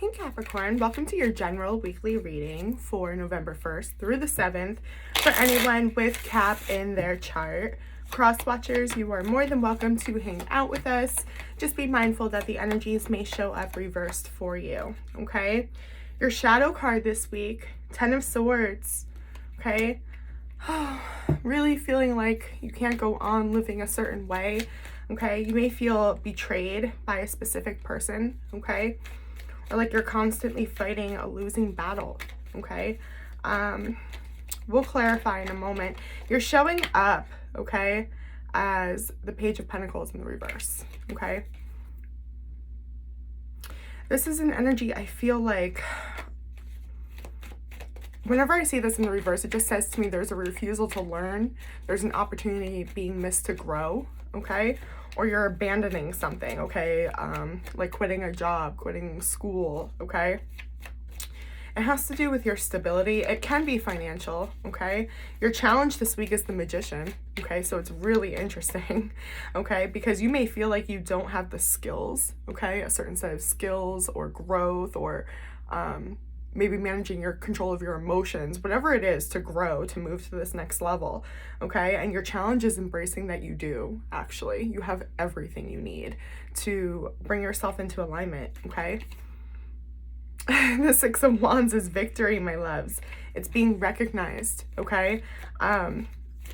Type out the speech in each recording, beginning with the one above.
Hey Capricorn, welcome to your general weekly reading for November 1st through the 7th for anyone with Cap in their chart. Cross watchers, you are more than welcome to hang out with us. Just be mindful that the energies may show up reversed for you, okay? Your shadow card this week, 10 of Swords, okay? Really feeling like you can't go on living a certain way, okay? You may feel betrayed by a specific person, okay? Or like you're constantly fighting a losing battle, okay? We'll clarify in a moment. You're showing up, okay, as the Page of Pentacles in the reverse, okay? This is an energy I feel like whenever I see this in the reverse, it just says to me there's a refusal to learn. There's an opportunity being missed to grow, okay? Or you're abandoning something, okay? Like quitting a job, quitting school, okay? It has to do with your stability. It can be financial, okay? Your challenge this week is the Magician, okay? So it's really interesting, okay? Because you may feel like you don't have the skills, okay? A certain set of skills or growth or maybe managing your control of your emotions, whatever it is to grow, to move to this next level, okay? And your challenge is embracing that you do, actually. You have everything you need to bring yourself into alignment, okay? The Six of Wands is victory, my loves. It's being recognized, okay?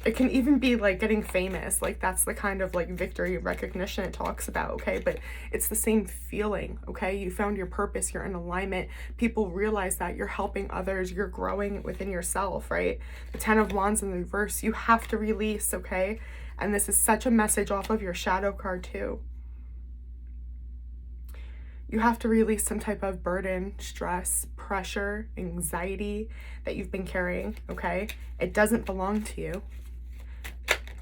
It can even be like getting famous. Like that's the kind of like victory recognition it talks about, okay? But it's the same feeling, okay? You found your purpose, you're in alignment. People realize that you're helping others, you're growing within yourself, right? The Ten of Wands in the reverse, you have to release, okay? And this is such a message off of your shadow card too. You have to release some type of burden, stress, pressure, anxiety that you've been carrying, okay? It doesn't belong to you.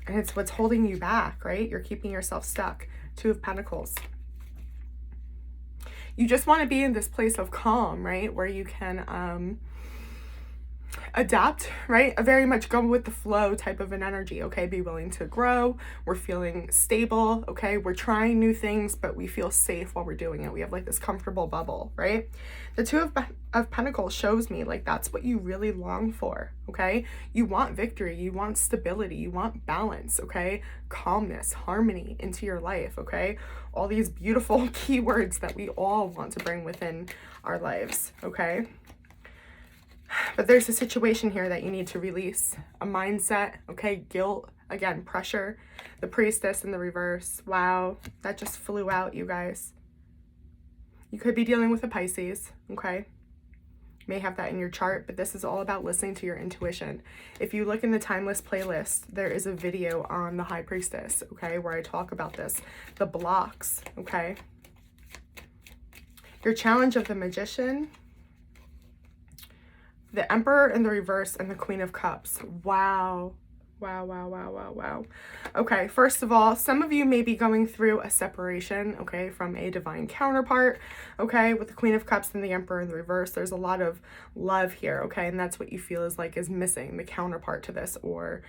And it's what's holding you back, right? You're keeping yourself stuck. Two of Pentacles. You just want to be in this place of calm, right? Where you can adapt, right? A very much go with the flow type of an energy, okay? Be willing to grow. We're feeling stable, okay? We're trying new things, but we feel safe while we're doing it. We have like this comfortable bubble, right? The Two of Pentacles shows me like that's what you really long for, okay? You want victory, you want stability, you want balance, okay? Calmness, harmony into your life, okay? All these beautiful keywords that we all want to bring within our lives, okay? But there's a situation here that you need to release. A mindset, okay? Guilt, again, pressure. The Priestess in the reverse. Wow, that just flew out, you guys. You could be dealing with a Pisces, okay? You may have that in your chart, but this is all about listening to your intuition. If you look in the Timeless playlist, there is a video on the High Priestess, okay, where I talk about this. The blocks, okay? Your challenge of the Magician, the Emperor in the reverse, and the Queen of Cups. Wow. Wow, wow, wow, wow, wow. Okay, first of all, some of you may be going through a separation, okay, from a divine counterpart, okay, with the Queen of Cups and the Emperor in the reverse. There's a lot of love here, okay, and that's what you feel is missing, the counterpart to this, or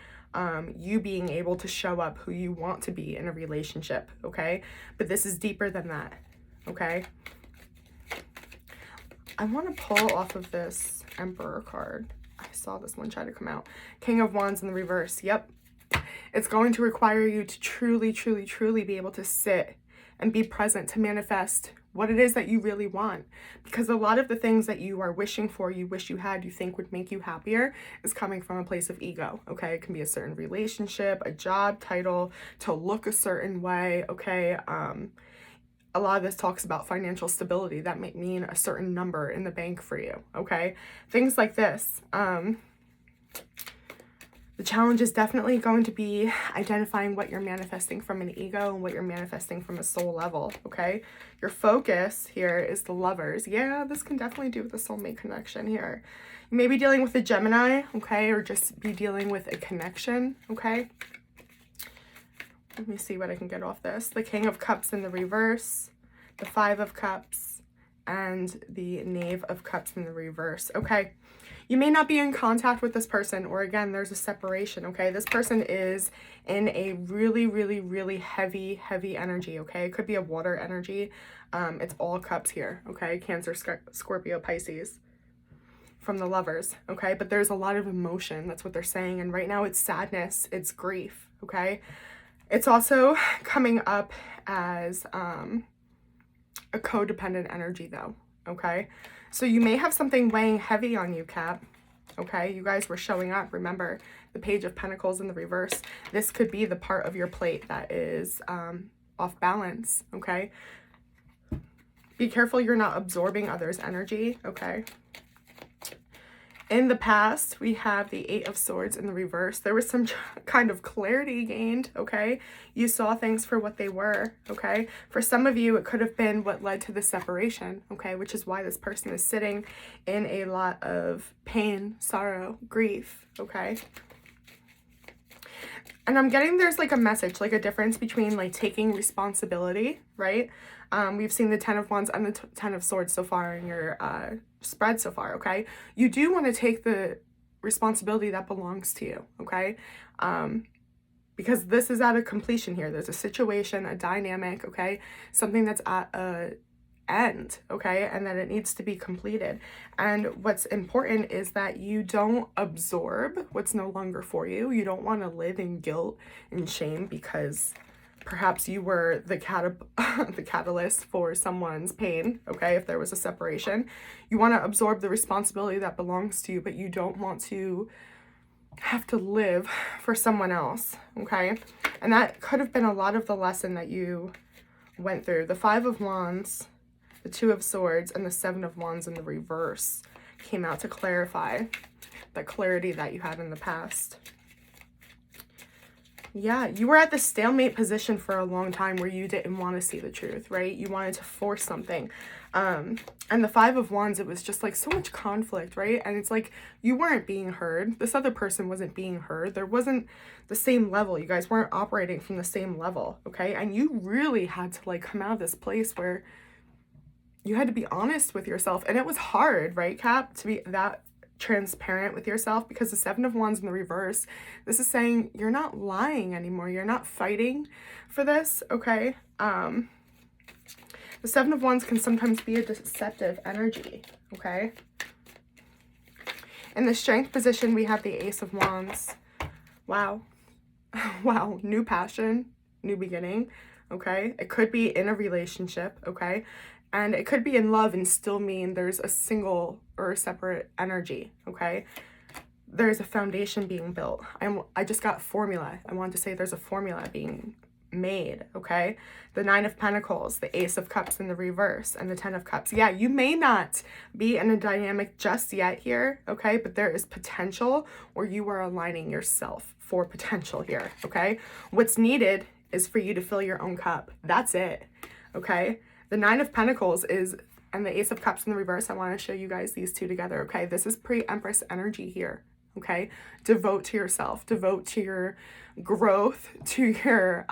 you being able to show up who you want to be in a relationship, okay? But this is deeper than that, okay? I want to pull off of this Emperor card. I saw this one try to come out. King of Wands in the reverse. Yep. It's going to require you to truly, truly, truly be able to sit and be present to manifest what it is that you really want. Because a lot of the things that you are wishing for, you wish you had, you think would make you happier, is coming from a place of ego, okay? It can be a certain relationship, a job title, to look a certain way, okay? A lot of this talks about financial stability. That might mean a certain number in the bank for you, okay? Things like this. The challenge is definitely going to be identifying what you're manifesting from an ego and what you're manifesting from a soul level, okay? Your focus here is the Lovers. Yeah, this can definitely do with a soulmate connection here. You may be dealing with a Gemini, okay? Or just be dealing with a connection, okay? Let me see what I can get off this. The King of Cups in the reverse, the Five of Cups, and the Knave of Cups in the reverse. Okay, You may not be in contact with this person, or again, there's a separation, okay? This person is in a really, really, really heavy energy, okay? It could be a water energy. It's all cups here, okay? Cancer, Scorpio, Pisces, from the Lovers, okay? But there's a lot of emotion. That's what they're saying. And right now it's sadness, it's grief, okay? It's also coming up as a codependent energy though, okay? So you may have something weighing heavy on you, Cap, okay? You guys were showing up. Remember, the Page of Pentacles in the reverse. This could be the part of your plate that is off balance, okay? Be careful you're not absorbing others' energy, okay? In the past, we have the Eight of Swords in the reverse. There was some kind of clarity gained, okay? You saw things for what they were, okay? For some of you, it could have been what led to the separation, okay? Which is why this person is sitting in a lot of pain, sorrow, grief, okay? And I'm getting there's like a message, like a difference between like taking responsibility, right? We've seen the 10 of Wands and the 10 of Swords so far in your spread so far, okay? You do want to take the responsibility that belongs to you, okay? Because this is at a completion here. There's a situation, a dynamic, okay? Something that's at a end, okay? And that it needs to be completed. And what's important is that you don't absorb what's no longer for you. You don't want to live in guilt and shame because perhaps you were the catalyst for someone's pain, okay, if there was a separation. You want to absorb the responsibility that belongs to you, but you don't want to have to live for someone else, okay? And that could have been a lot of the lesson that you went through. The Five of Wands, the Two of Swords, and the Seven of Wands in the reverse came out to clarify that clarity that you had in the past. Yeah, you were at the stalemate position for a long time where you didn't want to see the truth, right? You wanted to force something. And the Five of Wands, it was just like so much conflict, right? And it's like you weren't being heard. This other person wasn't being heard. There wasn't the same level. You guys weren't operating from the same level, okay? And you really had to like come out of this place where you had to be honest with yourself. And it was hard, right, Cap, to be that transparent with yourself, because the Seven of Wands in the reverse, this is saying you're not lying anymore. You're not fighting for this, okay? The Seven of Wands can sometimes be a deceptive energy, okay? In the Strength position, we have the Ace of Wands. Wow. Wow. New passion, new beginning, okay? It could be in a relationship, okay? And it could be in love and still mean there's a single or a separate energy, okay? There's a foundation being built. I just got formula. I wanted to say there's a formula being made, okay? The Nine of Pentacles, the Ace of Cups in the reverse, and the Ten of Cups. Yeah, you may not be in a dynamic just yet here, okay? But there is potential, or you are aligning yourself for potential here, okay? What's needed is for you to fill your own cup. That's it, okay? The Nine of Pentacles is, and the Ace of Cups in the reverse, I want to show you guys these two together, okay? This is pre-Empress energy here, okay? Devote to yourself, devote to your growth, to your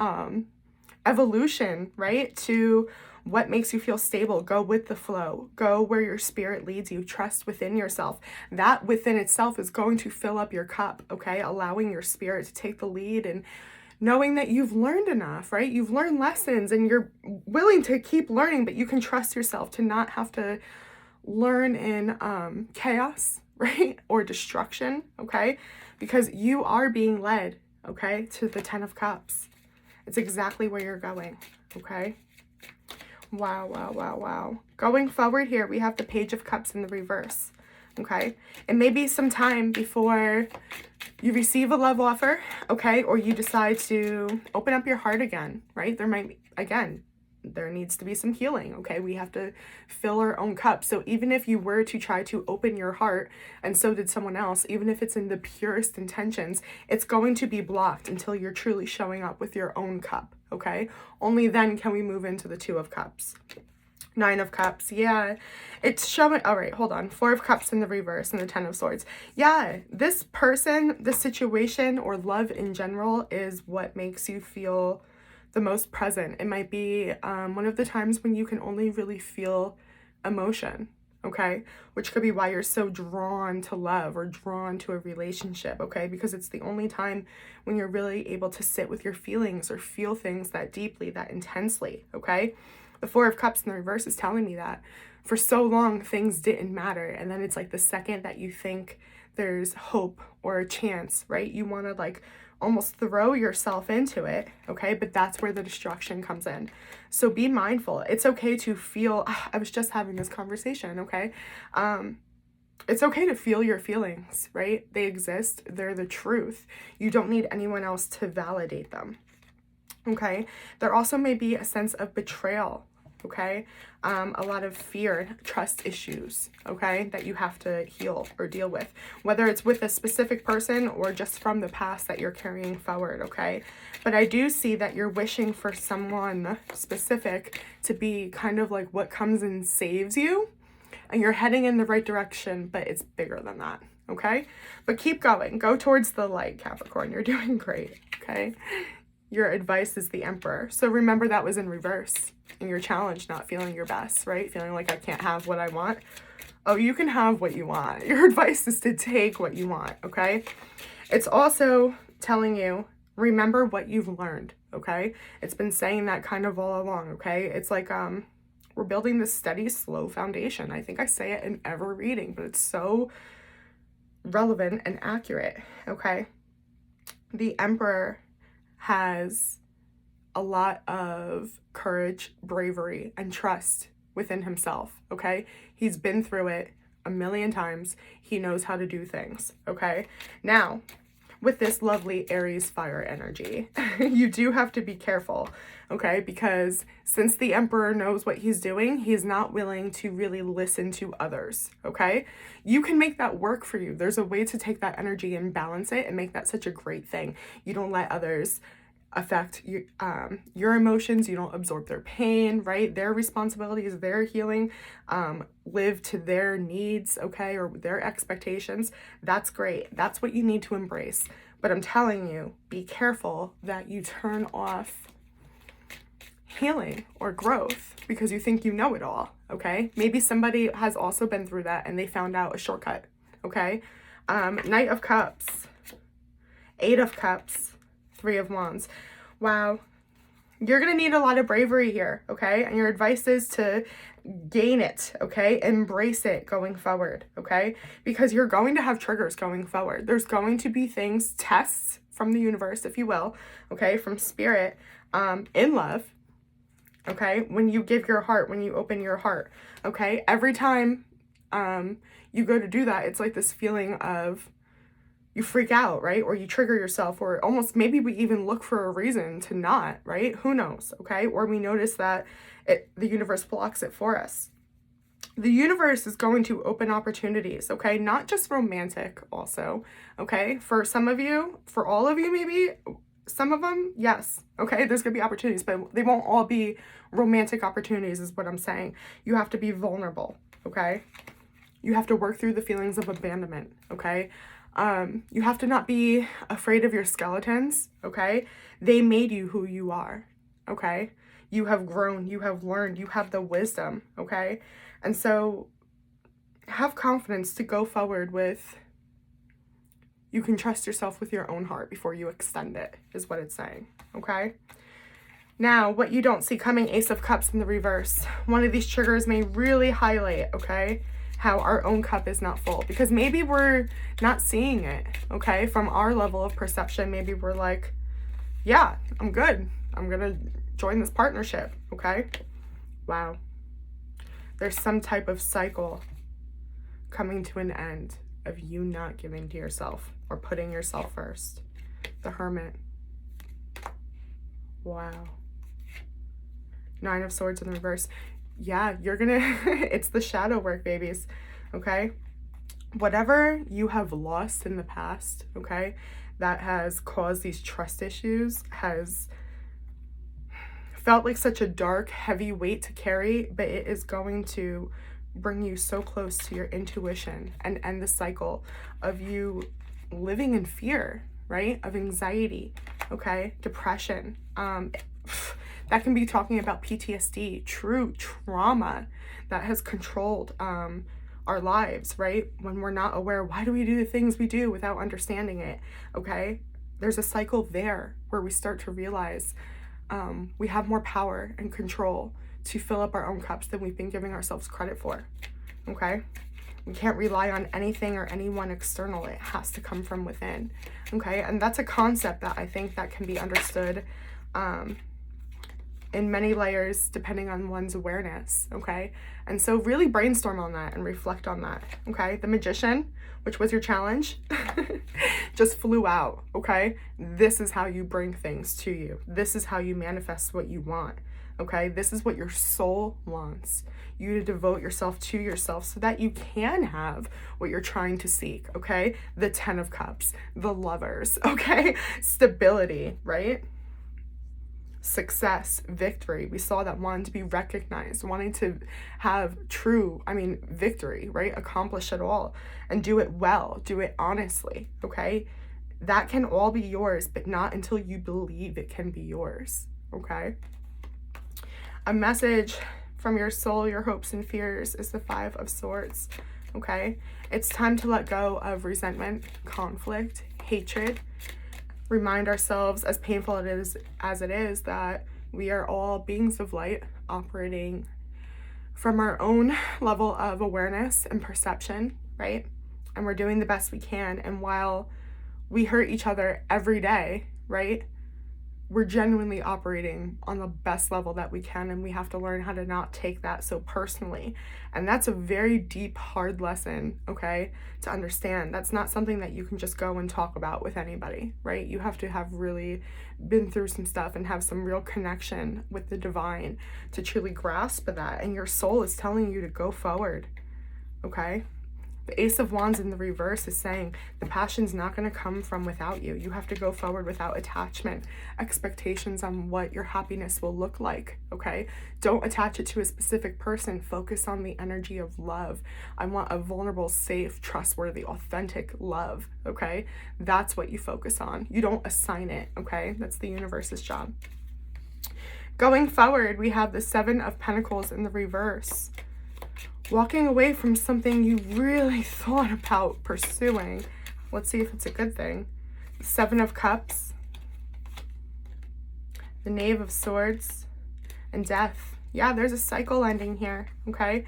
evolution, right? To what makes you feel stable. Go with the flow. Go where your spirit leads you. Trust within yourself. That within itself is going to fill up your cup, okay? Allowing your spirit to take the lead and knowing that you've learned enough, right? You've learned lessons and you're willing to keep learning, but you can trust yourself to not have to learn in chaos, right? Or destruction, okay? Because you are being led, okay, to the Ten of Cups. It's exactly where you're going, okay? Wow, wow, wow, wow. Going forward here, we have the Page of Cups in the reverse, okay? It may be some time before you receive a love offer, okay? Or you decide to open up your heart again, right? There might be, again, there needs to be some healing, okay? We have to fill our own cup. So even if you were to try to open your heart, and so did someone else, even if it's in the purest intentions, it's going to be blocked until you're truly showing up with your own cup, okay? Only then can we move into the Two of Cups. Nine of Cups, yeah, it's showing, all right, hold on, Four of Cups in the reverse and the Ten of Swords. Yeah, this person, the situation, or love in general is what makes you feel the most present. It might be one of the times when you can only really feel emotion, okay? Which could be why you're so drawn to love or drawn to a relationship, okay? Because it's the only time when you're really able to sit with your feelings or feel things that deeply, that intensely, okay? The Four of Cups in the reverse is telling me that for so long things didn't matter, and then it's like the second that you think there's hope or a chance, right? You want to like almost throw yourself into it, okay? But that's where the destruction comes in. So be mindful. It's okay to feel, I was just having this conversation, okay? It's okay to feel your feelings, right? They exist. They're the truth. You don't need anyone else to validate them, okay? There also may be a sense of betrayal, okay? A lot of fear, trust issues, okay, that you have to heal or deal with, whether it's with a specific person or just from the past that you're carrying forward, okay? But I do see that you're wishing for someone specific to be kind of like what comes and saves you, and you're heading in the right direction, but it's bigger than that, okay? But keep going. Go towards the light, Capricorn. You're doing great, okay? Your advice is the Emperor. So remember that was in reverse. And your challenge, not feeling your best, right? Feeling like I can't have what I want. Oh, you can have what you want. Your advice is to take what you want, okay? It's also telling you, remember what you've learned, okay? It's been saying that kind of all along, okay? It's like we're building this steady, slow foundation. I think I say it in every reading, but it's so relevant and accurate, okay? The Emperor has a lot of courage, bravery, and trust within himself, okay? He's been through it a million times. He knows how to do things, okay? Now, with this lovely Aries fire energy, you do have to be careful, okay? Because since the Emperor knows what he's doing, he's not willing to really listen to others, okay? You can make that work for you. There's a way to take that energy and balance it and make that such a great thing. You don't let others affect your emotions. You don't absorb their pain, right? Their responsibility is their healing. Live to their needs, okay, or their expectations. That's great. That's what you need to embrace. But I'm telling you, be careful that you turn off healing or growth because you think you know it all, okay? Maybe somebody has also been through that and they found out a shortcut, okay? Knight of Cups, Eight of Cups, Three of Wands. Wow. You're going to need a lot of bravery here, okay? And your advice is to gain it, okay? Embrace it going forward, okay? Because you're going to have triggers going forward. There's going to be things, tests from the universe, if you will, okay? From spirit, in love, okay? When you give your heart, when you open your heart, okay? Every time you go to do that, it's like this feeling of you freak out, right? Or you trigger yourself, or almost maybe we even look for a reason to not, right? Who knows, okay? Or we notice that the universe blocks it for us. The universe is going to open opportunities, okay? Not just romantic also, okay? For some of you, for all of you maybe, some of them, yes, okay? There's gonna be opportunities, but they won't all be romantic opportunities is what I'm saying. You have to be vulnerable, okay? You have to work through the feelings of abandonment, okay? You have to not be afraid of your skeletons, okay? They made you who you are, okay? You have grown, you have learned, you have the wisdom, okay? And so have confidence to go forward with, you can trust yourself with your own heart before you extend it, is what it's saying, okay? Now, what you don't see coming, Ace of Cups in the reverse. One of these triggers may really highlight, okay, how our own cup is not full, because maybe we're not seeing it, okay? From our level of perception, maybe we're like, yeah, I'm good. I'm gonna join this partnership, okay? Wow. There's some type of cycle coming to an end of you not giving to yourself or putting yourself first. The Hermit. Wow. Nine of Swords in the reverse. Yeah, you're gonna, it's the shadow work, babies, okay? Whatever you have lost in the past, okay, that has caused these trust issues, has felt like such a dark, heavy weight to carry, but it is going to bring you so close to your intuition and end the cycle of you living in fear, right? Of anxiety, okay? Depression. That can be talking about PTSD, true trauma that has controlled our lives, right? When we're not aware, why do we do the things we do without understanding it, okay? There's a cycle there where we start to realize we have more power and control to fill up our own cups than we've been giving ourselves credit for, okay? We can't rely on anything or anyone external. It has to come from within, okay? And that's a concept that I think that can be understood in many layers depending on one's awareness, okay? And so really brainstorm on that and reflect on that, okay? The Magician, which was your challenge, just flew out, okay? This is how you bring things to you. This is how you manifest what you want, okay? This is what your soul wants. You to devote yourself to yourself so that you can have what you're trying to seek, okay? The 10 of Cups, the Lovers, okay? Stability, right? Success, victory. We saw that wanting to be recognized, wanting to have victory, right? Accomplish it all and do it well, do it honestly, okay? That can all be yours, but not until you believe it can be yours, okay? A message from your soul, your hopes and fears is the 5 of Swords, okay? It's time to let go of resentment, conflict, hatred. Remind ourselves, as painful as it is, that we are all beings of light operating from our own level of awareness and perception, right? And we're doing the best we can. And while we hurt each other every day, right, we're genuinely operating on the best level that we can, and we have to learn how to not take that so personally. And that's a very deep, hard lesson, okay, to understand. That's not something that you can just go and talk about with anybody, right? You have to have really been through some stuff and have some real connection with the divine to truly grasp that. And your soul is telling you to go forward, okay? The Ace of Wands in the reverse is saying the passion's not going to come from without you. You have to go forward without attachment, expectations on what your happiness will look like, okay? Don't attach it to a specific person. Focus on the energy of love. I want a vulnerable, safe, trustworthy, authentic love, okay? That's what you focus on. You don't assign it, okay? That's the universe's job. Going forward, we have the 7 of Pentacles in the reverse. Walking away from something you really thought about pursuing. Let's see if it's a good thing. The 7 of Cups, the Knave of Swords, and Death. Yeah, there's a cycle ending here, okay?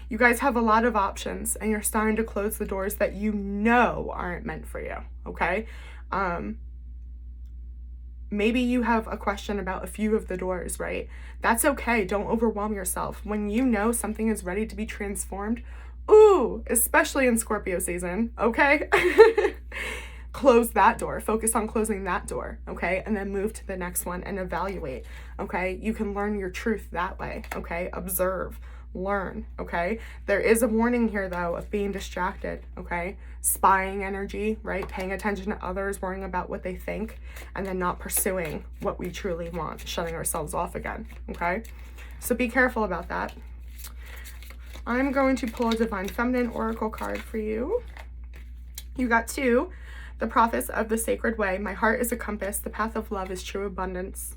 You guys have a lot of options, and you're starting to close the doors that you know aren't meant for you, okay? Maybe you have a question about a few of the doors, right? That's okay. Don't overwhelm yourself. When you know something is ready to be transformed, ooh, especially in Scorpio season, okay? Close that door. Focus on closing that door, okay? And then move to the next one and evaluate, okay? You can learn your truth that way, okay? Observe, learn, okay? There is a warning here, though, of being distracted, okay? Spying energy, right? Paying attention to others, worrying about what they think, and then not pursuing what we truly want, shutting ourselves off again, okay? So be careful about that. I'm going to pull a Divine Feminine Oracle card for you. You got 2. The Prophet of the Sacred Way. My heart is a compass. The path of love is true abundance.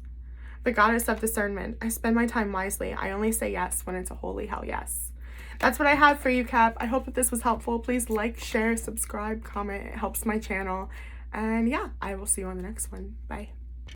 The Goddess of Discernment. I spend my time wisely. I only say yes when it's a holy hell yes. That's what I have for you, Cap. I hope that this was helpful. Please like, share, subscribe, comment. It helps my channel. And yeah, I will see you on the next one. Bye.